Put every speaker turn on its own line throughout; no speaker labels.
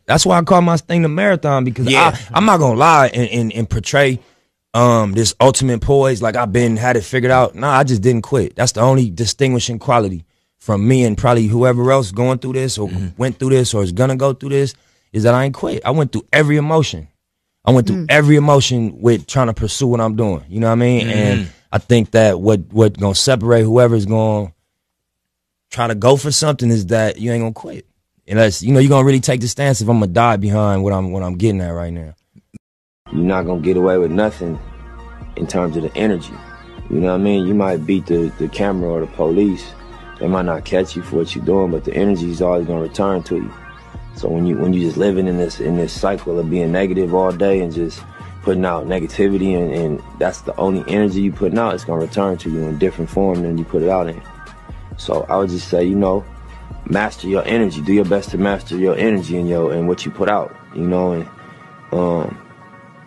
That's why I call my thing the marathon, because I'm not gonna lie and portray this ultimate poise like I've had it figured out. Nah, I just didn't quit. That's the only distinguishing quality from me and probably whoever else going through this or went through this or is gonna go through this, is that I ain't quit. I went through every emotion. I went through every emotion with trying to pursue what I'm doing. You know what I mean? And I think that what gonna separate whoever's gonna try to go for something is that you ain't gonna quit. Unless, you know, you're gonna really take the stance if I'm gonna die behind what I'm getting at right now.
You're not gonna get away with nothing in terms of the energy. You know what I mean? You might beat the camera or the police. They might not catch you for what you're doing, but the energy is always gonna return to you. So when you just living in this cycle of being negative all day and just putting out negativity and that's the only energy you putting out, it's gonna return to you in different form than you put it out in. So I would just say, you know, master your energy. Do your best to master your energy and what you put out, you know, and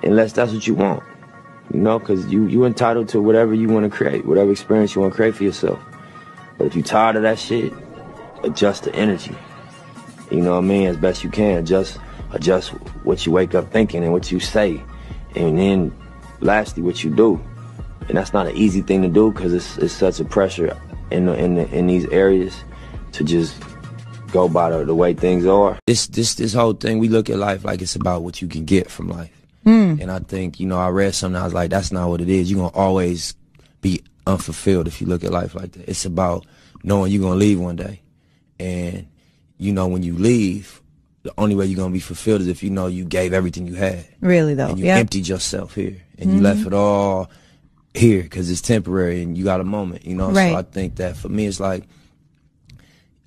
unless that's what you want, you know, because you entitled to whatever you want to create, whatever experience you want to create for yourself. But if you're tired of that shit, adjust the energy. You know what I mean? As best you can, adjust what you wake up thinking and what you say, and then lastly what you do. And that's not an easy thing to do because it's such a pressure in these areas to just go by the way things are.
This whole thing, we look at life like it's about what you can get from life. And I think, you know, I read something, I was like, that's not what it is. You're going to always be unfulfilled if you look at life like that. It's about knowing you're going to leave one day. And, you know, when you leave, the only way you're going to be fulfilled is if you know you gave everything you had.
Really, though.
And you emptied yourself here. And you left it all here because it's temporary and you got a moment, you know? Right. So I think that for me, it's like,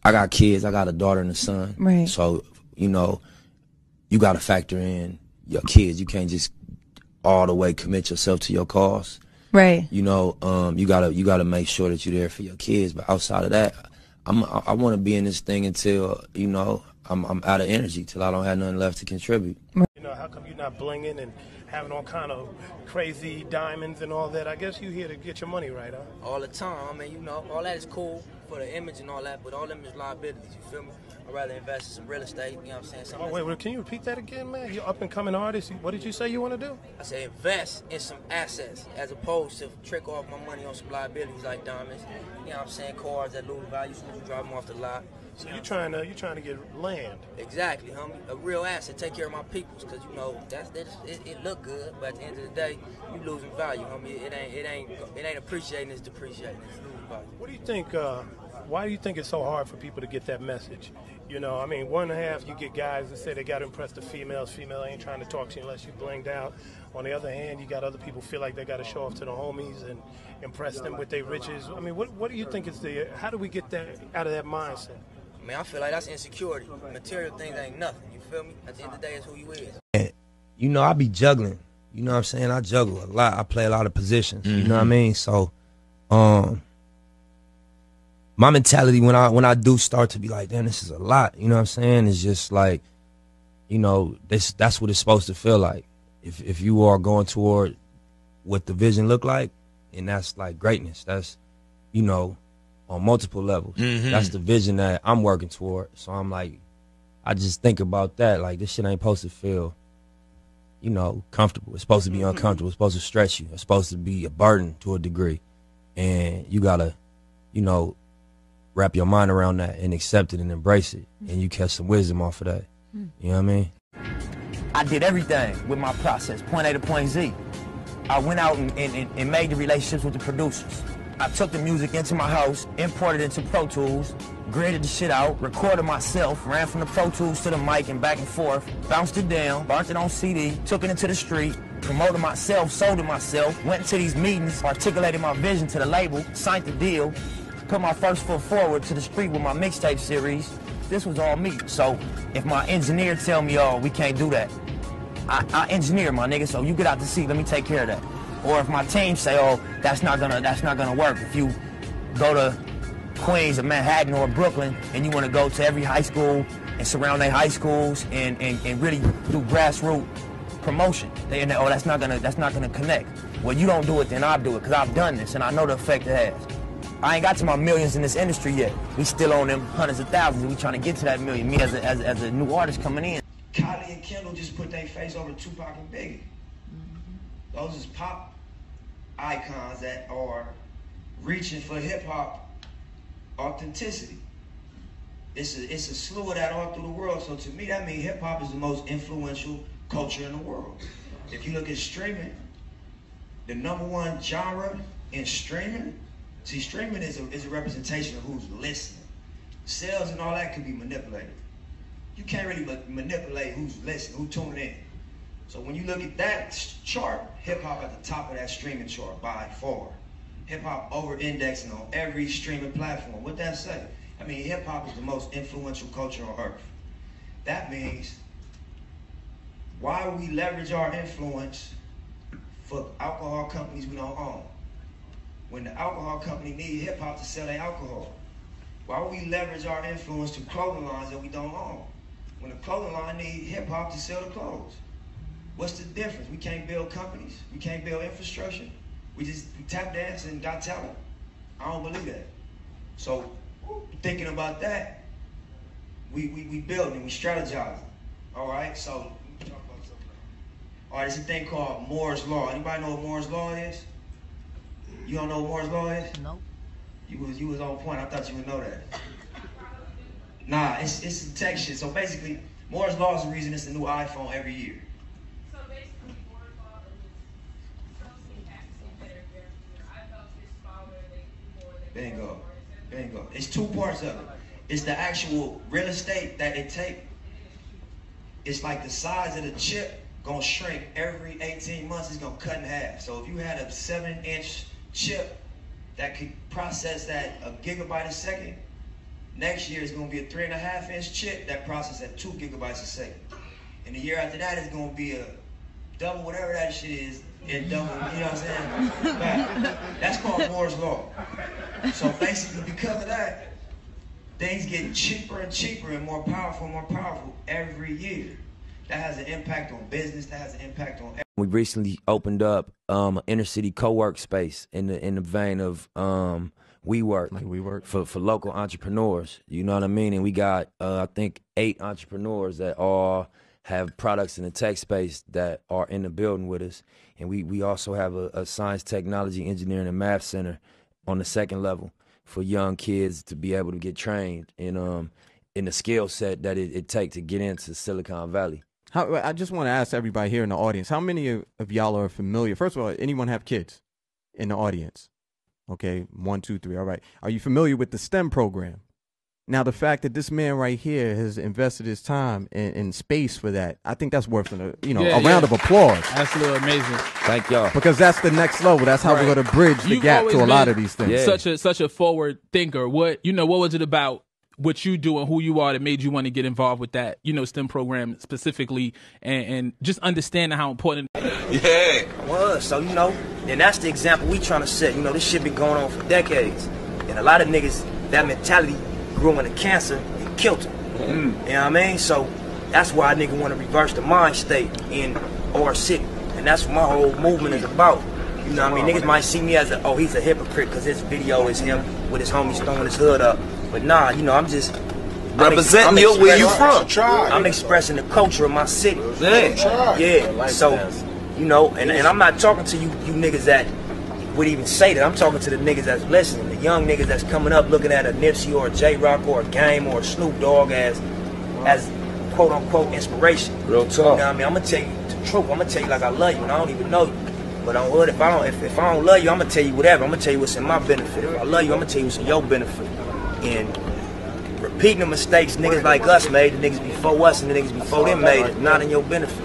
I got kids. I got a daughter and a son.
Right.
So, you know, you got to factor in your kids. You can't just all the way commit yourself to your cause.
Right.
You know, you gotta make sure that you're there for your kids. But outside of that, I want to be in this thing until, you know, I'm out of energy, till I don't have nothing left to contribute.
You know, how come you're not blinging and having all kind of crazy diamonds and all that? I guess you're here to get your money right, huh?
All the time. I mean, you know, all that is cool for the image and all that, but all them is liabilities, you feel me? I'd rather invest in some real estate, you know what I'm saying?
Wait, can you repeat that again, man? You're up and coming artist. What did you say you want to do?
I say invest in some assets as opposed to trick off my money on some liabilities like diamonds. You know what I'm saying? Cars that lose value as soon as you drive them off the lot.
So you're trying to get land.
Exactly, homie. A real asset. Take care of my peoples, cause you know it look good, but at the end of the day, you losing value, homie. It ain't appreciating. It's depreciating. It's losing value.
What do you think? Why do you think it's so hard for people to get that message? You know, I mean, one and a half, you get guys that say they got to impress the females. Female ain't trying to talk to you unless you blinged out. On the other hand, you got other people feel like they got to show off to the homies and impress them with their riches. I mean, what do you think is how do we get that out of that mindset?
I mean, I feel like that's insecurity. Material things ain't nothing. You feel me? At the end of the day, it's who you is.
And, you know, I be juggling. You know what I'm saying? I juggle a lot. I play a lot of positions. You know what I mean? So, my mentality when I do start to be like, damn, this is a lot. You know what I'm saying? It's just like, you know, that's what it's supposed to feel like. If you are going toward what the vision look like, and that's like greatness. That's, you know, on multiple levels. That's the vision that I'm working toward. So I'm like, I just think about that. Like, this shit ain't supposed to feel, you know, comfortable. It's supposed to be uncomfortable. It's supposed to stretch you. It's supposed to be a burden to a degree. And you gotta, you know, wrap your mind around that and accept it and embrace it. And you catch some wisdom off of that. You know what I mean?
I did everything with my process, point A to point Z. I went out and made the relationships with the producers. I took the music into my house, imported it into Pro Tools, graded the shit out, recorded myself, ran from the Pro Tools to the mic and back and forth, bounced it down, burnt it on CD, took it into the street, promoted myself, sold it myself, went into these meetings, articulated my vision to the label, signed the deal, put my first foot forward to the street with my mixtape series. This was all me. So if my engineer tell me, oh, we can't do that, I engineer, my nigga, so you get out the seat, let me take care of that. Or if my team say, oh, that's not gonna work. If you go to Queens or Manhattan or Brooklyn and you wanna go to every high school and surround their high schools and really do grassroots promotion, oh, that's not gonna connect. Well, you don't do it, then I'll do it, because I've done this and I know the effect it has. I ain't got to my millions in this industry yet. We still on them hundreds of thousands and we trying to get to that million, me as a new artist coming in.
Kylie and Kendall just put their face over Tupac and Biggie. Those is pop icons that are reaching for hip-hop authenticity. It's a slew of that all through the world. So to me, that means hip-hop is the most influential culture in the world. If you look at streaming, the #1 genre in streaming, see, streaming is a representation of who's listening. Sales and all that can be manipulated. You can't really manipulate who's listening, who's tuning in. So when you look at that chart, hip-hop at the top of that streaming chart by far. Hip-hop over-indexing on every streaming platform. What that say? I mean, hip-hop is the most influential culture on earth. That means, why would we leverage our influence for alcohol companies we don't own? When the alcohol company needs hip-hop to sell their alcohol. Why would we leverage our influence to clothing lines that we don't own? When the clothing line needs hip-hop to sell the clothes. What's the difference? We can't build companies. We can't build infrastructure. We tap dance and got talent. I don't believe that. So thinking about that, we building, we strategizing. All right, so all right, there's a thing called Moore's Law. Anybody know what Moore's Law is? You don't know what Moore's Law is?
No.
You was on point. I thought you would know that. Nah, it's some tech shit. So basically, Moore's Law is the reason it's a new iPhone every year.
So basically, Moore's Law is something happening better.
Bingo. It's two parts of it. It's the actual real estate that it take. It's like the size of the chip gonna shrink every 18 months. It's gonna cut in half. So if you had a 7-inch chip that could process that a gigabyte a second, next year it's gonna be a 3.5-inch chip that processes at 2 gigabytes a second. And the year after that, it's gonna be a double whatever that shit is, and double, you know what I'm saying? But that's called Moore's Law. So basically, because of that, things get cheaper and cheaper and more powerful every year. That has an impact on business, that has an impact on everything.
We recently opened up an inner city co-work space in the vein of WeWork, for local entrepreneurs. You know what I mean? And we got I think 8 entrepreneurs that all have products in the tech space that are in the building with us. And we also have a science, technology, engineering, and math center on the 2nd level for young kids to be able to get trained in the skill set that it takes to get into Silicon Valley.
I just want to ask everybody here in the audience, how many of y'all are familiar? First of all, anyone have kids in the audience? Okay, 1, 2, 3, all right. Are you familiar with the STEM program? Now, the fact that this man right here has invested his time and space for that, I think that's worth a round of applause.
Absolutely amazing.
Thank y'all.
Because that's the next level. That's how we're going to bridge the gap to a lot of these things.
Yeah.
Such a forward thinker. What was it about what you do and who you are that made you want to get involved with that, STEM program specifically, and just understanding how important.
Yeah. Well, so and that's the example we trying to set. This shit been going on for decades, and a lot of niggas, that mentality grew into cancer and killed them. You know what I mean? So that's why a nigga want to reverse the mind state in our city, and that's what my whole movement is about. You know what I mean? Niggas might see me as he's a hypocrite because his video is him with his homies throwing his hood up. But nah, I'm just
representing where you from.
I'm expressing the culture of my city. Yeah. So, and I'm not talking to you niggas that would even say that. I'm talking to the niggas that's listening, the young niggas that's coming up looking at a Nipsey or a J-Rock or a Game or a Snoop Dogg as quote unquote inspiration.
Real talk.
You know what I mean? I'm gonna tell you the truth. I'm gonna tell you like I love you and I don't even know you. But on hood, if I don't love you, I'm gonna tell you whatever. I'm gonna tell you what's in my benefit. If I love you, I'm gonna tell you what's in your benefit. And repeating the mistakes niggas like us made, the niggas before us and the niggas before them made, it not in your benefit.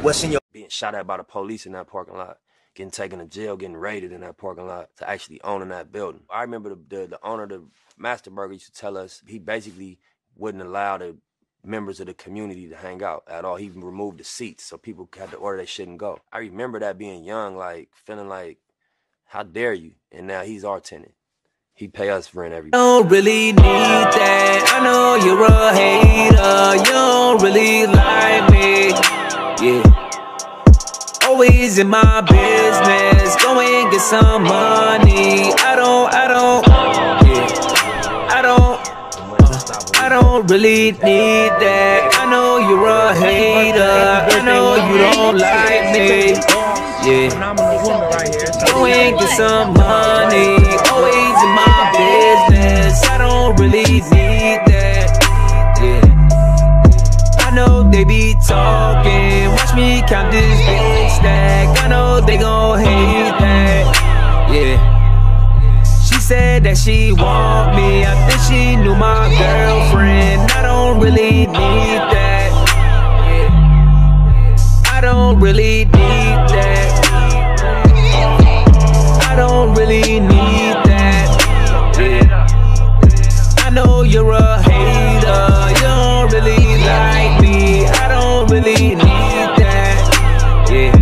What's in your
Being shot at by the police in that parking lot, getting taken to jail, getting raided in that parking lot, to actually owning that building. I remember the owner of the Master Burger used to tell us he basically wouldn't allow the members of the community to hang out at all. He even removed the seats so people had to order they shouldn't go. I remember that being young, like feeling like, how dare you? And now he's our tenant. He pay us rent every.
Don't really need that. I know you're a hater. You don't really like me. Yeah. Always in my business. Go and get some money. I don't. Yeah. I don't. I don't really need that. I know you're a hater. I know you don't like me. Yeah. You ain't get some money, always in my business. I don't really need that. Yeah. I know they be talking. Watch me count this big stack. I know they gon' hate that. Yeah. She said that she want me. I think she knew my girlfriend. I don't really need that. Yeah. I don't really need that. I don't really need that. Yeah. I know you're a hater. You don't really like me. I don't really need that. Yeah.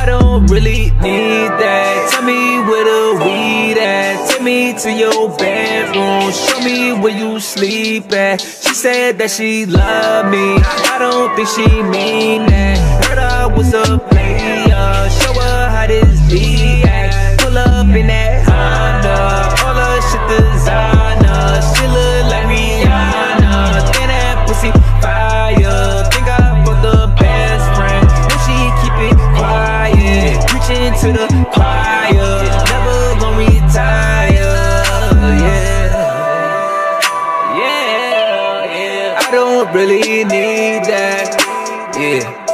I don't really need that. Tell me where the weed at. Take me to your bedroom. Show me where you sleep at. She said that she love me. I don't think she mean that. Heard I was a player. Show her how this be at. Pull up in that Honda. All her shit designer. She look like Rihanna. Then that pussy fire. Think I fucked the best friend. When she keep it quiet. Preaching to the choir. Never gonna retire. Yeah. Yeah, yeah. I don't really need that. Yeah.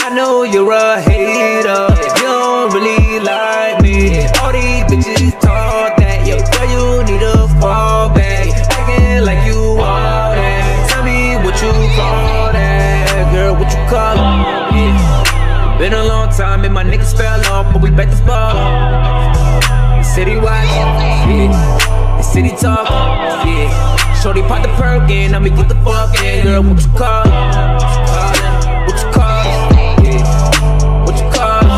I know you're a hater. You don't really like me. All these bitches talk that. Yo, girl, you need to fall back. Acting like you all that. Tell me what you call that. Girl, what you call it? Yeah. Been a long time and my niggas fell off, but we back to ball. The city watch, yeah. The city talk, yeah. Shorty pop the perk in, I mean get the fuck in. Girl, what you call it? What you call it? Yeah. What you call it?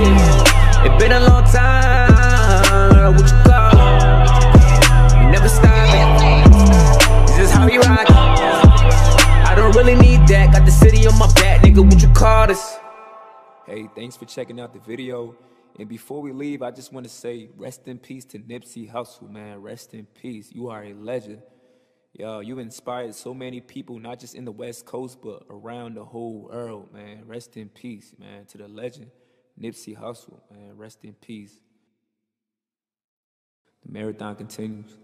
Yeah. It been a long time. Girl, what you call it? You never stopping. This is how we rock. I don't really need that. Got the city on my back, nigga. What you call this?
Hey, thanks for checking out the video. And before we leave, I just want to say rest in peace to Nipsey Hussle, man. Rest in peace. You are a legend. Yo, you inspired so many people, not just in the West Coast, but around the whole world, man. Rest in peace, man. To the legend, Nipsey Hussle, man. Rest in peace. The marathon continues.